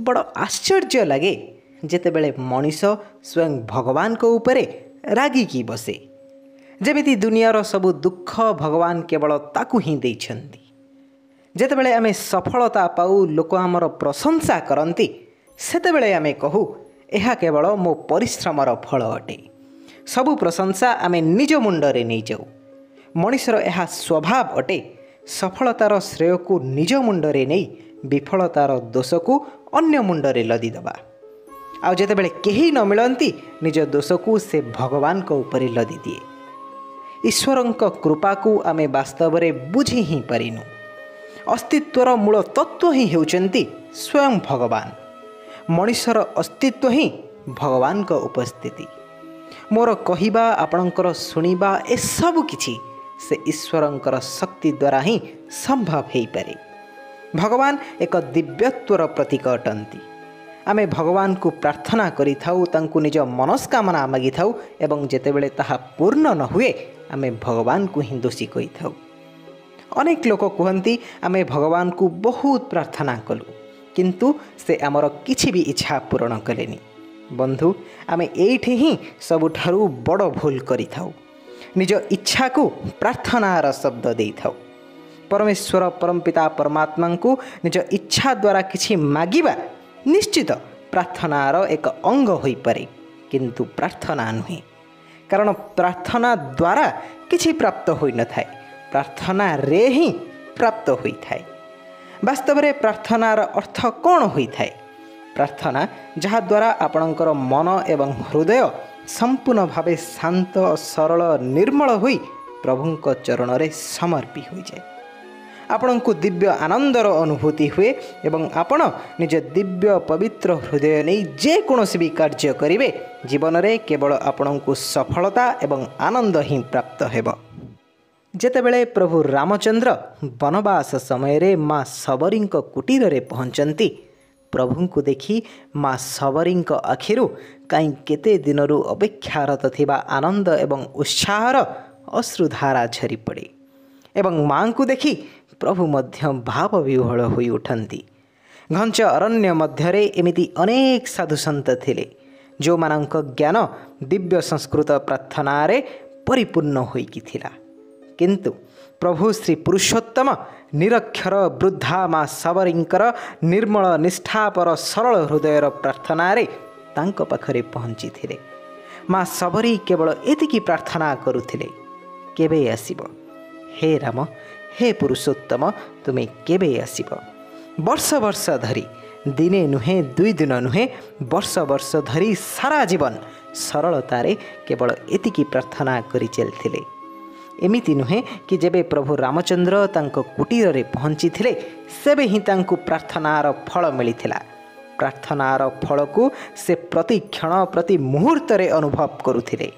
बड़ आश्चर्य लगे जेतेबेले मनीष स्वयं भगवान को उपरे रागिकी बसे। जेमिति दुनियार सबु दुख भगवान केवल ताकू ही देइछन्ति। जेतेबेले आमे सफलता पाऊ लोक आमर प्रशंसा करती सेतेबेले आमे कहू एहा केवल मो परिश्रमर फल अटे। सबु प्रशंसा आमे निज मुंडरे नहीं जाऊ। मनीषर यह स्वभाव अटे सफलतार श्रेय को निज मुंडरे नहीं विफलतार दोष को अन्य मुंडरे लदिदबा। आउ जेतेबेले केही न मिलती निज दोष को से भगवान को ऊपर लदी दिए। ईश्वरंक कृपा को आमे वास्तव में बुझी ही परिनु। अस्तित्वर मूल तत्व ही हेउचंती स्वयं भगवान। मनीषर अस्तित्व ही भगवान को उपस्थिति। मोर कहिबा आपणकर सुनिबा ए सब किछि से ईश्वरंकर शक्ति द्वारा ही संभव हो पारे। भगवान एक दिव्यत्वर प्रतीक अटंती। आमे भगवान को प्रार्थना करि थाउ तांकु निज मनस्कामना मागी थाउ एवं जेतेबेले ताहा पूर्ण न हुए आमे भगवान को ही दोषी कहि थाउ। अनेक लोक कहती आमे भगवान को बहुत प्रार्थना कलु किंतु से आमर किछि भी इच्छा पूर्ण कलेनी। बंधु आमे एठी ही सबुठारु बड़ भूल करि थाउ। निज इच्छा को प्रार्थनार शब्द दे थाउ। परमेश्वर परमपिता परमात्मा को निज इच्छा द्वारा किछि मागिबा निश्चित प्रार्थनार एक अंग होई पारे किंतु प्रार्थना नुहे। कारण प्रार्थना द्वारा किछि प्राप्त होई न थाए, प्रार्थना रे ही प्राप्त होई थाए। वास्तव में प्रार्थनार अर्थ कौन होई थाए? प्रार्थना जहा द्वारा आपणकर मन एवं हृदय संपूर्ण भावे शांत सरल निर्मल होई प्रभुंक चरण रे समर्पी हो जाए। आपण को दिव्य आनंदर अनुभूति हुए एवं आपण निज दिव्य पवित्र हृदय नहीं जे कोनोसी भी कार्य करिवे जीवन रे केवल आपण को सफलता एवं आनंद ही प्राप्त हेब। जेतेबेले प्रभु रामचंद्र वनवास समय रे माँ सबरी कुटीर रे पहुंचती प्रभु को देखि माँ सबरी आखिरु कहीं केते दिनरु अपेक्षारत थिबा आनंद एवं उत्साहर अश्रुधारा झरी पड़े एवं माँ को देखि प्रभु मध्य भाव विह्वल होई उठंती। घंच अरण्य मध्यरे एमिति अनेक साधु संत थिले जो मानक ज्ञान दिव्य संस्कृत प्रार्थना रे परिपूर्ण होईकी थिला। किंतु प्रभु श्री पुरुषोत्तम निरक्षर वृद्धा माँ सबरींकर निर्मल निष्ठापर सरल हृदयर प्रार्थना रे तांको पाखरे पहुंची थिले। माँ सबरी केवल एतिकी प्रार्थना करुथिले, केबे आसीब हे राम हे पुरुषोत्तम तुमे केबे आसीब। वर्ष वर्ष धरी दिने नुहे दुई दिन नुहे वर्ष वर्ष धरी सारा जीवन सरलतारे केवल एतिकी प्रार्थना करि चलथिले। एमिति नुहे कि जेबे प्रभु रामचंद्र तांको कुटीर रे पहुंची थिले सेबे ही तांको प्रार्थनार फल मिलिथिला। प्रार्थनार फल को से प्रति क्षण प्रति मुहूर्त रे अनुभव करुथिले।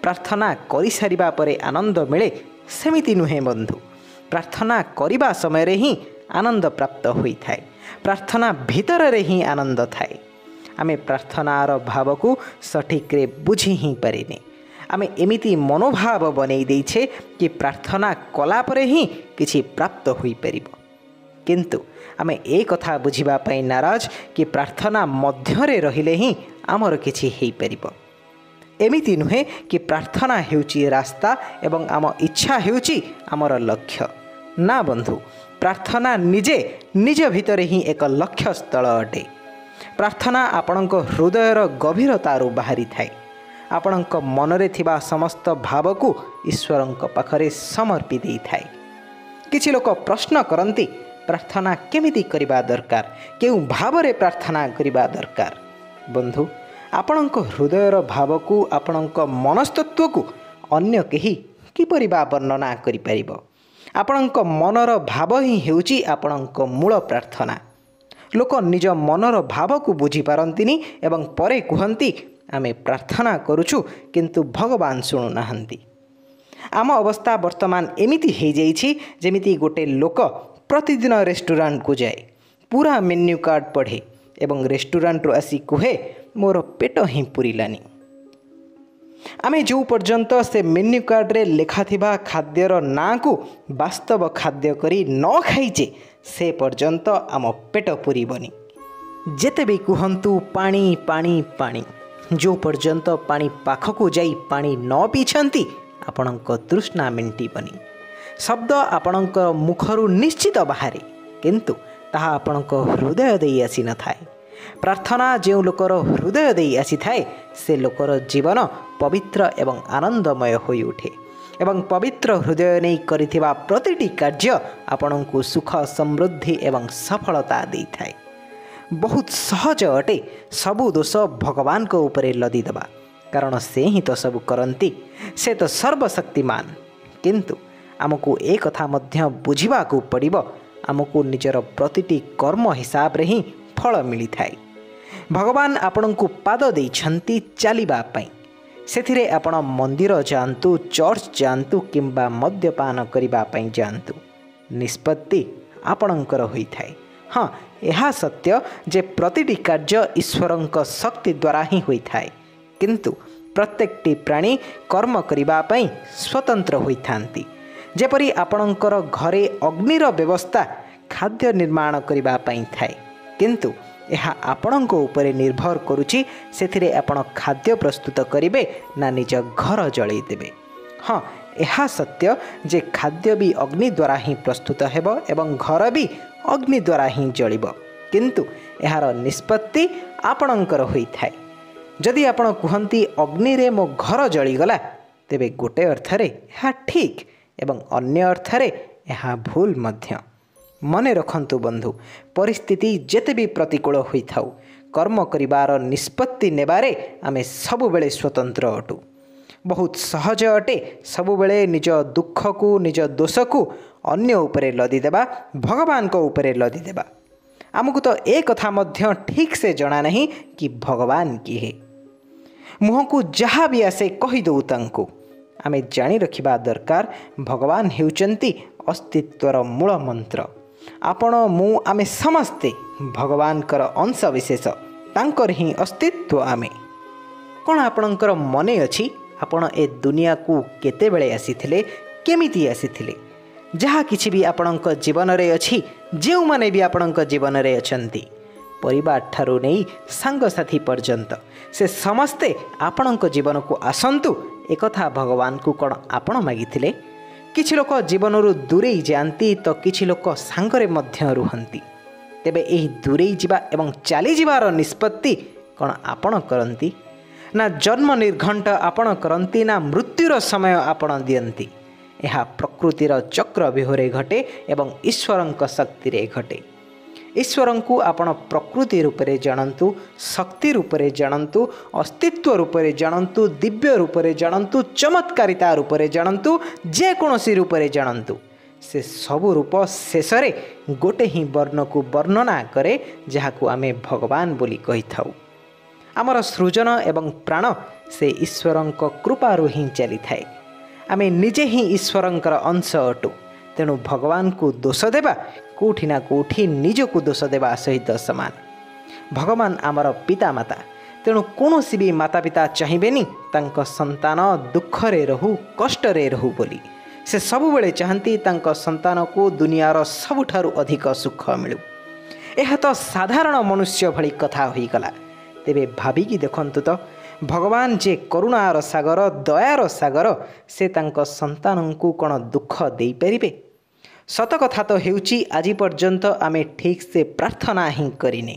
प्रार्थना करि सारिबा परे आनंद मिले सेमिति नुहे बंधु। प्रार्थना करिबा समय रे ही आनंद प्राप्त होई थाए। प्रार्थना भीतर रे ही आनंद थाए। आमे प्रार्थनार भाव को सठिक रे बुझी ही पारिने। आमे एमिति मनोभाव बनै दैछे कि प्रार्थना कला परे ही किछि प्राप्त होई परिबो। किंतु आमे ए कथा बुझिबा पई नाराज कि प्रार्थना मध्यरे रहिले ही आमर किछि हेई परिबो। एमिति नुहे कि प्रार्थना हेउची रास्ता एवं आम इच्छा हेउची आमर लक्ष्य। ना बंधु, प्रार्थना निजे निज भितर ही एक लक्ष्य स्थल अटे। प्रार्थना आपणक हृदयर गभीरतारू बाहरी थाए। आपणक मनरे थिबा समस्त भाव को ईश्वरंक पाखरे समर्पी देई थाए। किछि लोक प्रश्न करती प्रार्थना केमिति करिबा दरकार, केउ भावरे प्रार्थना करिबा दरकार। बंधु, आपणक हृदयर भाव को आपणक मनस्तत्व को अन्य केही किपरि वर्णना करि परिबो। आपणक मनर भाव ही हेउची आपणक मूल प्रार्थना। लोक निज मनर भाव को बुझी पारंतिनी एवं परे कहती आमे प्रार्थना करुछु किंतु भगवान शुणु नाहंती। आम अवस्था वर्तमान एमिति हो जाइछि जेमिति गोटे लोक प्रतिदिन रेस्टोरेंट को जाए, पूरा मेन्यू कार्ड पढ़े एवं रेस्टोरेंट रो आसी कहे मोर पेट ही पुरिलानी। आमे जो पर्यंत से मेन्यू कार्ड रे लेखा थिबा खाद्यर ना को वास्तव खाद्य करी न खाइचे से पर्यंत आम पेट पुरीबनी। ଯେତେ ବି କୁହନ୍ତୁ ପାଣି ପାଣି ପାଣି, ଯେଉଁ ପର୍ଯ୍ୟନ୍ତ ପାଣି ପାଖକୁ ଯାଇ ପାଣି ନ ପିଇଛନ୍ତି ଆପଣଙ୍କ ତୃଷ୍ଣା ମେଣ୍ଟିବନି। ଶବ୍ଦ ଆପଣଙ୍କ ମୁଖରୁ ନିଶ୍ଚିତ ବାହାରେ, କିନ୍ତୁ ତାହା ଆପଣଙ୍କ ହୃଦୟ ଦେଇ ଆସିନଥାଏ। ପ୍ରାର୍ଥନା ଯେଉଁ ଲୋକର ହୃଦୟ ଦେଇ ଆସିଥାଏ ସେ ଲୋକର ଜୀବନ ପବିତ୍ର ଏବଂ ଆନନ୍ଦମୟ ହୋଇଉଠେ ଏବଂ ପବିତ୍ର ହୃଦୟ ନେଇ କରିଥିବା ପ୍ରତିଟି କାର୍ଯ୍ୟ ଆପଣଙ୍କୁ ସୁଖ, ସମୃଦ୍ଧି ଏବଂ ସଫଳତା ଦେଇଥାଏ। ବହୁତ ସହଜ ଅଟେ ସବୁ ଦୋଷ ଭଗବାନଙ୍କ ଉପରେ ଲଦିଦେବା, କାରଣ ସେ ହିଁ ତ ସବୁ କରନ୍ତି, ସେ ତ ସର୍ବଶକ୍ତିମାନ। କିନ୍ତୁ ଆମକୁ ଏ କଥା ମଧ୍ୟ ବୁଝିବାକୁ ପଡ଼ିବ, ଆମକୁ ନିଜର ପ୍ରତିଟି କର୍ମ ହିସାବରେ ହିଁ ଫଳ ମିଳିଥାଏ। ଭଗବାନ ଆପଣଙ୍କୁ ପାଦ ଦେଇଛନ୍ତି ଚାଲିବା ପାଇଁ। ସେଥିରେ ଆପଣ ମନ୍ଦିର ଯାଆନ୍ତୁ, ଚର୍ଚ୍ଚ ଯାଆନ୍ତୁ କିମ୍ବା ମଦ୍ୟପାନ କରିବା ପାଇଁ ଯାଆନ୍ତୁ, ନିଷ୍ପତ୍ତି ଆପଣଙ୍କର ହୋଇଥାଏ। ହଁ, ଏହା ସତ୍ୟ ଯେ ପ୍ରତିଟି କାର୍ଯ୍ୟ ଈଶ୍ୱରଙ୍କ ଶକ୍ତି ଦ୍ୱାରା ହିଁ ହୋଇଥାଏ, କିନ୍ତୁ ପ୍ରତ୍ୟେକଟି ପ୍ରାଣୀ କର୍ମ କରିବା ପାଇଁ ସ୍ୱତନ୍ତ୍ର ହୋଇଥାନ୍ତି। ଯେପରି ଆପଣଙ୍କର ଘରେ ଅଗ୍ନିର ବ୍ୟବସ୍ଥା ଖାଦ୍ୟ ନିର୍ମାଣ କରିବା ପାଇଁ ଥାଏ, କିନ୍ତୁ ଏହା ଆପଣଙ୍କ ଉପରେ ନିର୍ଭର କରୁଛି ସେଥିରେ ଆପଣ ଖାଦ୍ୟ ପ୍ରସ୍ତୁତ କରିବେ ନା ନିଜ ଘର ଜଳେଇ ଦେବେ। ହଁ, ଏହା ସତ୍ୟ ଯେ ଖାଦ୍ୟ ବି ଅଗ୍ନି ଦ୍ୱାରା ହିଁ ପ୍ରସ୍ତୁତ ହେବ ଏବଂ ଘର ବି ଅଗ୍ନି ଦ୍ୱାରା ହିଁ ଜଳିବ, କିନ୍ତୁ ଏହାର ନିଷ୍ପତ୍ତି ଆପଣଙ୍କର ହୋଇଥାଏ। ଯଦି ଆପଣ କୁହନ୍ତି ଅଗ୍ନିରେ ମୋ ଘର ଜଳିଗଲା, ତେବେ ଗୋଟେ ଅର୍ଥରେ ଏହା ଠିକ୍ ଏବଂ ଅନ୍ୟ ଅର୍ଥରେ ଏହା ଭୁଲ ମଧ୍ୟ। ମନେ ରଖନ୍ତୁ ବନ୍ଧୁ, ପରିସ୍ଥିତି ଯେତେ ବି ପ୍ରତିକୂଳ ହୋଇଥାଉ, କର୍ମ କରିବାର ନିଷ୍ପତ୍ତି ନେବାରେ ଆମେ ସବୁବେଳେ ସ୍ୱତନ୍ତ୍ର ଅଟୁ। ବହୁତ ସହଜ ଅଟେ ସବୁବେଳେ ନିଜ ଦୁଃଖକୁ, ନିଜ ଦୋଷକୁ ଅନ୍ୟ ଉପରେ ଲଦିଦେବା, ଭଗବାନଙ୍କ ଉପରେ ଲଦିଦେବା। ଆମକୁ ତ ଏ କଥା ମଧ୍ୟ ଠିକ୍ ସେ ଜଣା ନାହିଁ କି ଭଗବାନ କିଏ। ମୁହଁକୁ ଯାହା ବି ଆସେ କହିଦେଉ ତାଙ୍କୁ। ଆମେ ଜାଣି ରଖିବା ଦରକାର ଭଗବାନ ହେଉଛନ୍ତି ଅସ୍ତିତ୍ୱର ମୂଳ ମନ୍ତ୍ର। ଆପଣ, ମୁଁ, ଆମେ ସମସ୍ତେ ଭଗବାନଙ୍କର ଅଂଶ ବିଶେଷ, ତାଙ୍କର ହିଁ ଅସ୍ତିତ୍ୱ ଆମେ। କ'ଣ ଆପଣଙ୍କର ମନେ ଅଛି ଆପଣ ଏ ଦୁନିଆକୁ କେତେବେଳେ ଆସିଥିଲେ, କେମିତି ଆସିଥିଲେ? ଯାହା କିଛି ବି ଆପଣଙ୍କ ଜୀବନରେ ଅଛି, ଯେଉଁମାନେ ବି ଆପଣଙ୍କ ଜୀବନରେ ଅଛନ୍ତି, ପରିବାର ଠାରୁ ନେଇ ସାଙ୍ଗସାଥି ପର୍ଯ୍ୟନ୍ତ, ସେ ସମସ୍ତେ ଆପଣଙ୍କ ଜୀବନକୁ ଆସନ୍ତୁ ଏକଥା ଭଗବାନଙ୍କୁ କ'ଣ ଆପଣ ମାଗିଥିଲେ? କିଛି ଲୋକ ଜୀବନରୁ ଦୂରେଇ ଯାଆନ୍ତି ତ କିଛି ଲୋକ ସାଙ୍ଗରେ ମଧ୍ୟ ରୁହନ୍ତି। ତେବେ ଏହି ଦୂରେଇ ଯିବା ଏବଂ ଚାଲିଯିବାର ନିଷ୍ପତ୍ତି କ'ଣ ଆପଣ କରନ୍ତି? ନା ଜନ୍ମ ନିର୍ଘଣ୍ଟ ଆପଣ କରନ୍ତି, ନା ମୃତ୍ୟୁର ସମୟ ଆପଣ ଦିଅନ୍ତି? ଏହା ପ୍ରକୃତିର ଚକ୍ରବ୍ୟୂହରେ ଘଟେ ଏବଂ ଈଶ୍ୱରଙ୍କ ଶକ୍ତିରେ ଘଟେ। ଈଶ୍ୱରଙ୍କୁ ଆପଣ ପ୍ରକୃତି ରୂପରେ ଜାଣନ୍ତୁ, ଶକ୍ତି ରୂପରେ ଜାଣନ୍ତୁ, ଅସ୍ତିତ୍ୱ ରୂପରେ ଜାଣନ୍ତୁ, ଦିବ୍ୟ ରୂପରେ ଜାଣନ୍ତୁ, ଚମତ୍କାରିତା ରୂପରେ ଜାଣନ୍ତୁ, ଯେକୌଣସି ରୂପରେ ଜାଣନ୍ତୁ। ସେ ସବୁ ରୂପ ଶେଷରେ ଗୋଟେ ହିଁ ବର୍ଣ୍ଣକୁ ବର୍ଣ୍ଣନା କରେ, ଯାହାକୁ ଆମେ ଭଗବାନ ବୋଲି କହିଥାଉ। ଆମର ସୃଜନ ଏବଂ ପ୍ରାଣ ସେ ଈଶ୍ୱରଙ୍କ କୃପାରୁ ହିଁ ଚାଲିଥାଏ। ଆମେ ନିଜେ ହିଁ ଈଶ୍ୱରଙ୍କର ଅଂଶ ଅଟୁ। ତେଣୁ ଭଗବାନଙ୍କୁ ଦୋଷ ଦେବା କେଉଁଠି ନା କେଉଁଠି ନିଜକୁ ଦୋଷ ଦେବା ସହିତ ସମାନ। ଭଗବାନ ଆମର ପିତାମାତା, ତେଣୁ କୌଣସି ବି ମାତା ପିତା ଚାହିଁବେନି ତାଙ୍କ ସନ୍ତାନ ଦୁଃଖରେ ରହୁ, କଷ୍ଟରେ ରହୁ ବୋଲି। ସେ ସବୁବେଳେ ଚାହାନ୍ତି ତାଙ୍କ ସନ୍ତାନକୁ ଦୁନିଆର ସବୁଠାରୁ ଅଧିକ ସୁଖ ମିଳୁ। ଏହା ତ ସାଧାରଣ ମନୁଷ୍ୟ ଭଳି କଥା ହୋଇଗଲା। ତେବେ ଭାବିକି ଦେଖନ୍ତୁ ତ, ଭଗବାନ ଯେ କରୁଣାର ସାଗର, ଦୟାର ସାଗର, ସେ ତାଙ୍କ ସନ୍ତାନଙ୍କୁ କ'ଣ ଦୁଃଖ ଦେଇପାରିବେ? ସତ କଥା ତ ହେଉଛି ଆଜି ପର୍ଯ୍ୟନ୍ତ ଆମେ ଠିକ୍ ସେ ପ୍ରାର୍ଥନା ହିଁ କରିନେ।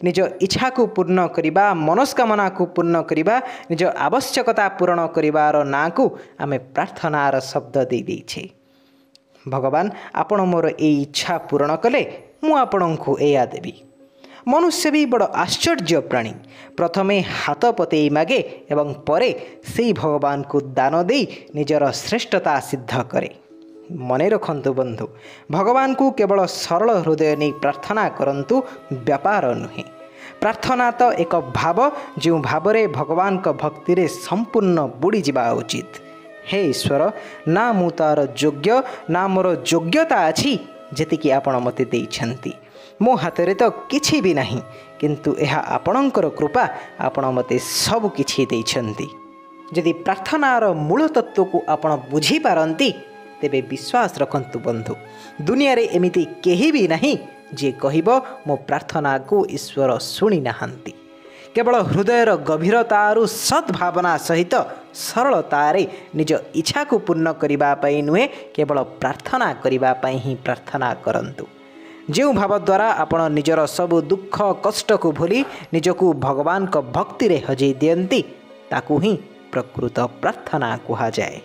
ନିଜ ଇଚ୍ଛାକୁ ପୂର୍ଣ୍ଣ କରିବା, ମନସ୍କାମନାକୁ ପୂର୍ଣ୍ଣ କରିବା, ନିଜ ଆବଶ୍ୟକତା ପୂରଣ କରିବାର ନାଁକୁ ଆମେ ପ୍ରାର୍ଥନାର ଶବ୍ଦ ଦେଇଛେ। ଭଗବାନ, ଆପଣ ମୋର ଏଇ ଇଚ୍ଛା ପୂରଣ କଲେ ମୁଁ ଆପଣଙ୍କୁ ଏଇଆ ଦେବି। ମନୁଷ୍ୟ ବି ବଡ଼ ଆଶ୍ଚର୍ଯ୍ୟ ପ୍ରାଣୀ। ପ୍ରଥମେ ହାତ ପତେଇ ମାଗେ ଏବଂ ପରେ ସେଇ ଭଗବାନଙ୍କୁ ଦାନ ଦେଇ ନିଜର ଶ୍ରେଷ୍ଠତା ସିଦ୍ଧ କରେ। ମନେ ରଖନ୍ତୁ ବନ୍ଧୁ, ଭଗବାନଙ୍କୁ କେବଳ ସରଳ ହୃଦୟ ନେଇ ପ୍ରାର୍ଥନା କରନ୍ତୁ, ବ୍ୟାପାର ନୁହେଁ। ପ୍ରାର୍ଥନା ତ ଏକ ଭାବ, ଯେଉଁ ଭାବରେ ଭଗବାନଙ୍କ ଭକ୍ତିରେ ସମ୍ପୂର୍ଣ୍ଣ ବୁଡ଼ିଯିବା ଉଚିତ। ହେ ଈଶ୍ୱର, ନା ମୁଁ ତା'ର ଯୋଗ୍ୟ, ନା ମୋର ଯୋଗ୍ୟତା ଅଛି ଯେତିକି ଆପଣ ମୋତେ ଦେଇଛନ୍ତି। ମୋ ହାତରେ ତ କିଛି ବି ନାହିଁ, କିନ୍ତୁ ଏହା ଆପଣଙ୍କର କୃପା, ଆପଣ ମୋତେ ସବୁ କିଛି ଦେଇଛନ୍ତି। ଯଦି ପ୍ରାର୍ଥନାର ମୂଳ ତତ୍ତ୍ୱକୁ ଆପଣ ବୁଝିପାରନ୍ତି, ତେବେ ବିଶ୍ୱାସ ରଖନ୍ତୁ ବନ୍ଧୁ, ଦୁନିଆରେ ଏମିତି କେହି ବି ନାହିଁ जे कहब मो प्रार्थना को ईश्वर शुणी नाहांती। केवल हृदयर गभीरतारू सद्भावना सहित सरलतारे निज इच्छा को पूर्ण करने नुहे केवल प्रार्थना करने ही प्रार्थना करंतु। जो भाव द्वारा आपण निजर सबु दुख कष्ट को भूली निजकू भगवान को भक्ति रे हजई दियंती ताकू ही प्रकृत प्रार्थना कहा जाए।